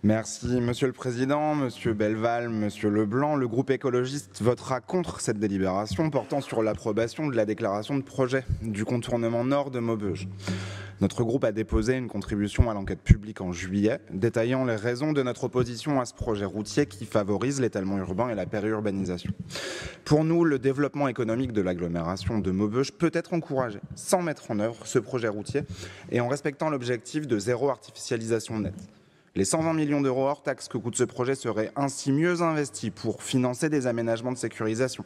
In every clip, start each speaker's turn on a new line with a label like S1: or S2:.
S1: Merci Monsieur le Président, Monsieur Belval, Monsieur Leblanc. Le groupe écologiste votera contre cette délibération portant sur l'approbation de la déclaration de projet du contournement nord de Maubeuge. Notre groupe a déposé une contribution à l'enquête publique en juillet, détaillant les raisons de notre opposition à ce projet routier qui favorise l'étalement urbain et la périurbanisation. Pour nous, le développement économique de l'agglomération de Maubeuge peut être encouragé sans mettre en œuvre ce projet routier et en respectant l'objectif de zéro artificialisation nette. Les 120 millions d'euros hors taxes que coûte ce projet seraient ainsi mieux investis pour financer des aménagements de sécurisation,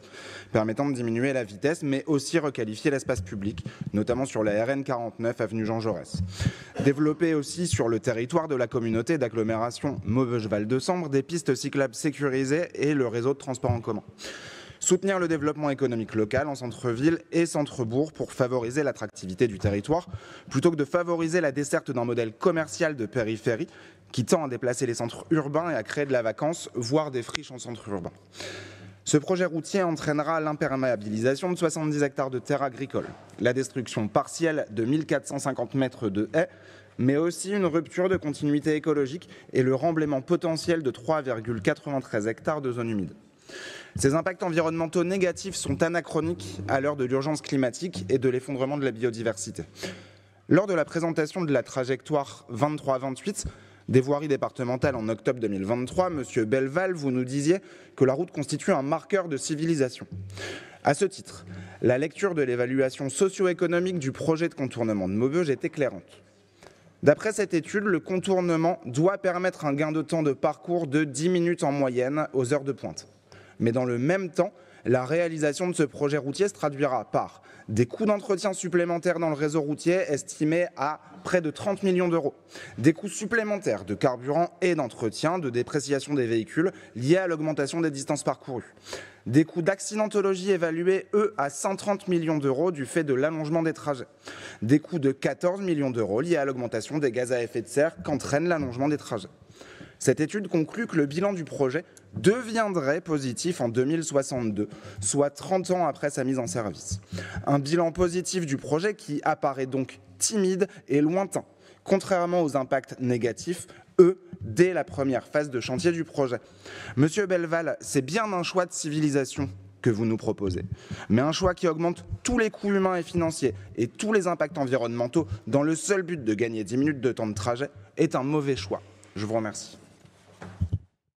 S1: permettant de diminuer la vitesse, mais aussi requalifier l'espace public, notamment sur la RN 49 avenue Jean Jaurès. Développer aussi sur le territoire de la communauté d'agglomération Maubeuge-Val-de-Sambre des pistes cyclables sécurisées et le réseau de transport en commun. Soutenir le développement économique local en centre-ville et centre-bourg pour favoriser l'attractivité du territoire, plutôt que de favoriser la desserte d'un modèle commercial de périphérie qui tend à déplacer les centres urbains et à créer de la vacance, voire des friches en centre urbain. Ce projet routier entraînera l'imperméabilisation de 70 hectares de terres agricoles, la destruction partielle de 1450 mètres de haies, mais aussi une rupture de continuité écologique et le remblaiement potentiel de 3,93 hectares de zones humides. Ces impacts environnementaux négatifs sont anachroniques à l'heure de l'urgence climatique et de l'effondrement de la biodiversité. Lors de la présentation de la trajectoire 23-28 des voiries départementales en octobre 2023, Monsieur Belval, vous nous disiez que la route constitue un marqueur de civilisation. À ce titre, la lecture de l'évaluation socio-économique du projet de contournement de Maubeuge est éclairante. D'après cette étude, le contournement doit permettre un gain de temps de parcours de 10 minutes en moyenne aux heures de pointe. Mais dans le même temps, la réalisation de ce projet routier se traduira par des coûts d'entretien supplémentaires dans le réseau routier estimés à près de 30 millions d'euros, des coûts supplémentaires de carburant et d'entretien, de dépréciation des véhicules liés à l'augmentation des distances parcourues, des coûts d'accidentologie évalués, eux, à 130 millions d'euros du fait de l'allongement des trajets, des coûts de 14 millions d'euros liés à l'augmentation des gaz à effet de serre qu'entraîne l'allongement des trajets. Cette étude conclut que le bilan du projet deviendrait positif en 2062, soit 30 ans après sa mise en service. Un bilan positif du projet qui apparaît donc timide et lointain, contrairement aux impacts négatifs, eux, dès la première phase de chantier du projet. Monsieur Belval, c'est bien un choix de civilisation que vous nous proposez, mais un choix qui augmente tous les coûts humains et financiers et tous les impacts environnementaux dans le seul but de gagner 10 minutes de temps de trajet est un mauvais choix. Je vous remercie.